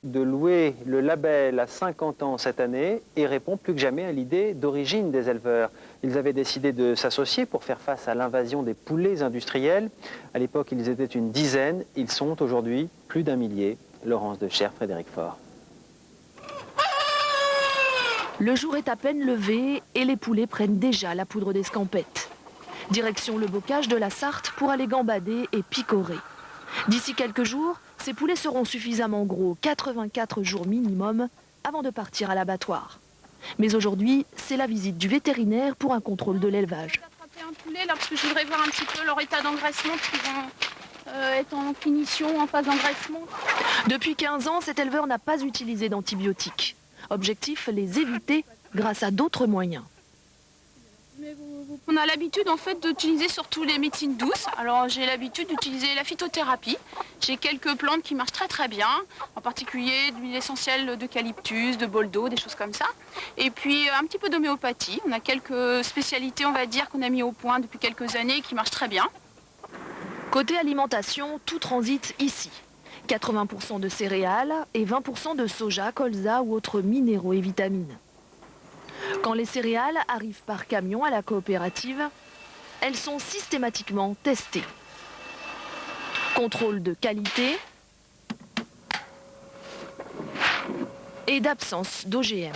de louer le label à 50 ans cette année et répond plus que jamais à l'idée d'origine des éleveurs. Ils avaient décidé de s'associer pour faire face à l'invasion des poulets industriels. À l'époque, ils étaient une dizaine. Ils sont aujourd'hui plus d'un millier. Laurence de Cher, Frédéric Faure. Le jour est à peine levé et les poulets prennent déjà la poudre d'escampette. Direction le bocage de la Sarthe pour aller gambader et picorer. D'ici quelques jours, ces poulets seront suffisamment gros, 84 jours minimum, avant de partir à l'abattoir. Mais aujourd'hui, c'est la visite du vétérinaire pour un contrôle de l'élevage. Je vais attraper un poulet là parce que je voudrais voir un petit peu leur état d'engraissement, parce qu'ils vont être en finition, en phase d'engraissement. Depuis 15 ans, cet éleveur n'a pas utilisé d'antibiotiques. Objectif, les éviter grâce à d'autres moyens. Mais on a l'habitude en fait d'utiliser surtout les médecines douces. Alors j'ai l'habitude d'utiliser la phytothérapie. J'ai quelques plantes qui marchent très très bien, en particulier de l'huile essentielle d'eucalyptus, de boldo, des choses comme ça. Et puis un petit peu d'homéopathie. On a quelques spécialités, on va dire, qu'on a mis au point depuis quelques années qui marchent très bien. Côté alimentation, tout transite ici. 80% de céréales et 20% de soja, colza ou autres minéraux et vitamines. Quand les céréales arrivent par camion à la coopérative, elles sont systématiquement testées. Contrôle de qualité et d'absence d'OGM.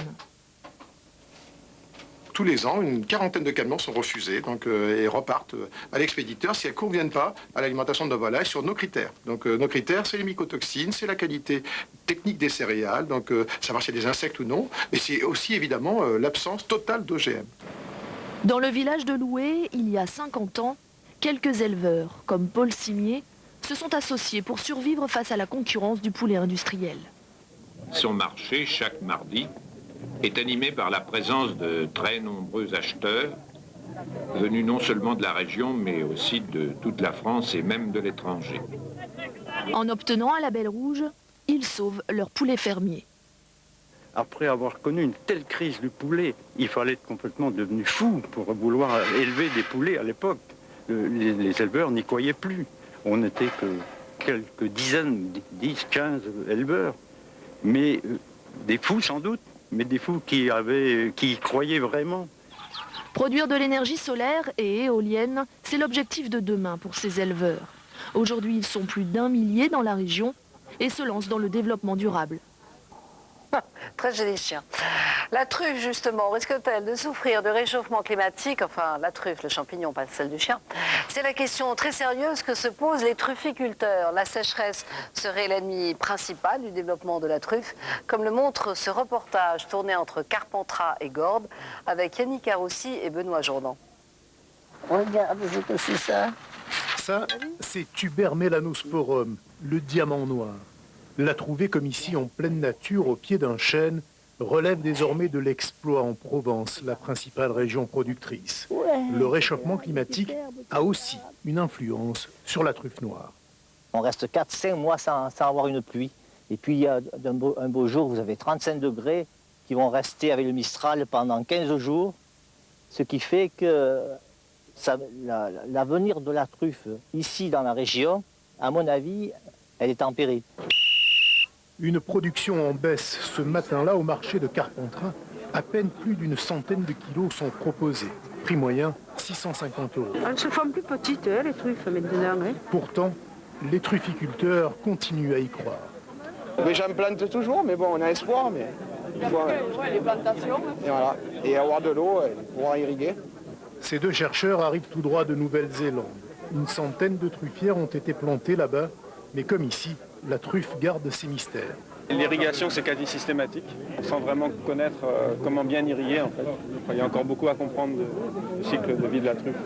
Tous les ans, une quarantaine de camions sont refusés et repartent à l'expéditeur si elles ne conviennent pas à l'alimentation de nos volailles sur nos critères. Donc nos critères, c'est les mycotoxines, c'est la qualité technique des céréales, donc savoir s'il y a des insectes ou non, mais c'est aussi évidemment l'absence totale d'OGM. Dans le village de Loué, il y a 50 ans, quelques éleveurs, comme Paul Cimier, se sont associés pour survivre face à la concurrence du poulet industriel. Son marché, chaque mardi, est animé par la présence de très nombreux acheteurs, venus non seulement de la région, mais aussi de toute la France et même de l'étranger. En obtenant un label rouge, ils sauvent leur poulet fermier. Après avoir connu une telle crise du poulet, il fallait être complètement devenu fou pour vouloir élever des poulets à l'époque. Les éleveurs n'y croyaient plus. On n'était que quelques dizaines, 10, 15 éleveurs. Mais des fous sans doute, mais des fous qui y croyaient vraiment. Produire de l'énergie solaire et éolienne, c'est l'objectif de demain pour ces éleveurs. Aujourd'hui, ils sont plus d'1 millier dans la région et se lancent dans le développement durable. Très joli chien. La truffe, justement, risque-t-elle de souffrir de réchauffement climatique? Enfin, la truffe, le champignon, pas celle du chien. C'est la question très sérieuse que se posent les trufficulteurs. La sécheresse serait l'ennemi principal du développement de la truffe, comme le montre ce reportage tourné entre Carpentras et Gordes avec Yannick Aroussi et Benoît Jourdan. Regarde ce que c'est ça. Ça, c'est Tuber melanosporum, le diamant noir. La trouver comme ici en pleine nature au pied d'un chêne relève désormais de l'exploit en Provence, la principale région productrice. Le réchauffement climatique a aussi une influence sur la truffe noire. On reste 4-5 mois sans avoir une pluie. Et puis il y a un beau jour, vous avez 35 degrés qui vont rester avec le Mistral pendant 15 jours. Ce qui fait que l'avenir de la truffe ici dans la région, à mon avis, elle est en péril. Une production en baisse ce matin-là au marché de Carpentras. À peine plus d'une centaine de kilos sont proposés. Prix moyen, 650 €. Elles se font plus petites, hein, les truffes maintenant. Hein. Pourtant, les trufficulteurs continuent à y croire. Mais j'en plante toujours, mais bon, on a espoir. Mais il faut les plantations. Et voilà. Et avoir de l'eau, pouvoir irriguer. Ces deux chercheurs arrivent tout droit de Nouvelle-Zélande. Une centaine de truffières ont été plantées là-bas, mais comme ici, la truffe garde ses mystères. L'irrigation, c'est quasi systématique, sans vraiment connaître comment bien irriguer en fait. Il y a encore beaucoup à comprendre du cycle de vie de la truffe.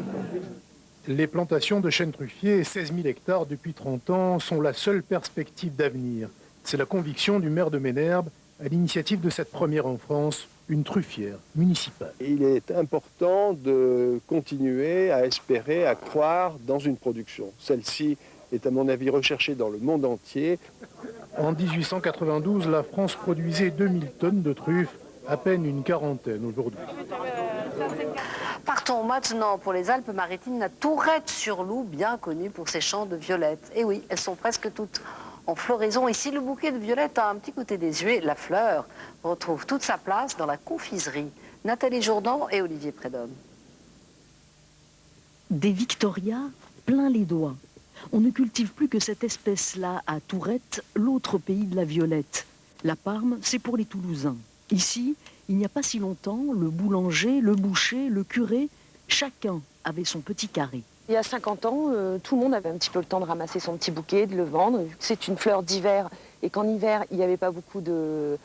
Les plantations de chênes truffiers, 16 000 hectares depuis 30 ans, sont la seule perspective d'avenir. C'est la conviction du maire de Ménherbe, à l'initiative de cette première en France, une truffière municipale. Il est important de continuer à espérer, à croire dans une production. Celle-ci est à mon avis recherchée dans le monde entier. En 1892, la France produisait 2000 tonnes de truffes, à peine une quarantaine aujourd'hui. Partons maintenant pour les Alpes-Maritimes, la Tourette-sur-Loup, bien connue pour ses champs de violettes. Et oui, elles sont presque toutes en floraison. Ici, le bouquet de violettes a un petit côté désuet. La fleur retrouve toute sa place dans la confiserie. Nathalie Jourdan et Olivier Prédhomme. Des Victoria plein les doigts. On ne cultive plus que cette espèce-là à Tourette, l'autre pays de la violette. La Parme, c'est pour les Toulousains. Ici, il n'y a pas si longtemps, le boulanger, le boucher, le curé, chacun avait son petit carré. Il y a 50 ans, tout le monde avait un petit peu le temps de ramasser son petit bouquet, de le vendre. C'est une fleur d'hiver et qu'en hiver, il n'y avait pas beaucoup de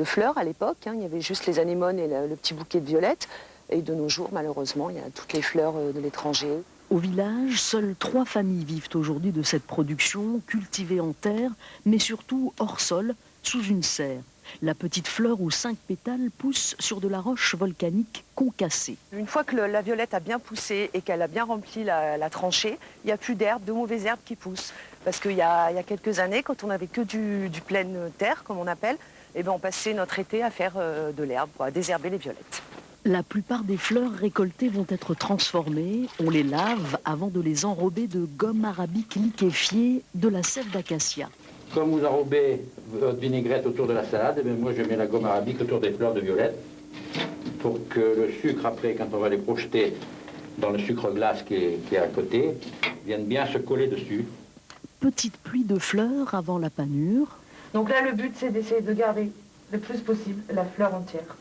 fleurs à l'époque. Hein. Il y avait juste les anémones et le petit bouquet de violettes. Et de nos jours, malheureusement, il y a toutes les fleurs de l'étranger. Au village, seules 3 familles vivent aujourd'hui de cette production, cultivée en terre, mais surtout hors sol, sous une serre. La petite fleur aux 5 pétales pousse sur de la roche volcanique concassée. Une fois que la violette a bien poussé et qu'elle a bien rempli la tranchée, il n'y a plus d'herbes, de mauvaises herbes qui poussent. Parce qu'il y a quelques années, quand on n'avait que du pleine terre, comme on appelle, eh ben on passait notre été à faire de l'herbe, à désherber les violettes. La plupart des fleurs récoltées vont être transformées. On les lave avant de les enrober de gomme arabique liquéfiée, de la sève d'acacia. Comme vous enrobez votre vinaigrette autour de la salade, eh bien moi je mets la gomme arabique autour des fleurs de violette pour que le sucre, après, quand on va les projeter dans le sucre glace qui est à côté, vienne bien se coller dessus. Petite pluie de fleurs avant la panure. Donc là, le but, c'est d'essayer de garder le plus possible la fleur entière.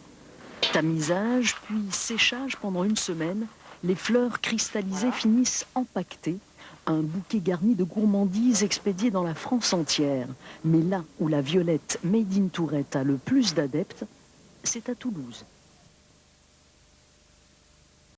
Tamisage, puis séchage pendant une semaine. Les fleurs cristallisées finissent empaquetées. Un bouquet garni de gourmandises expédié dans la France entière. Mais là où la violette Made in Tourette a le plus d'adeptes, c'est à Toulouse.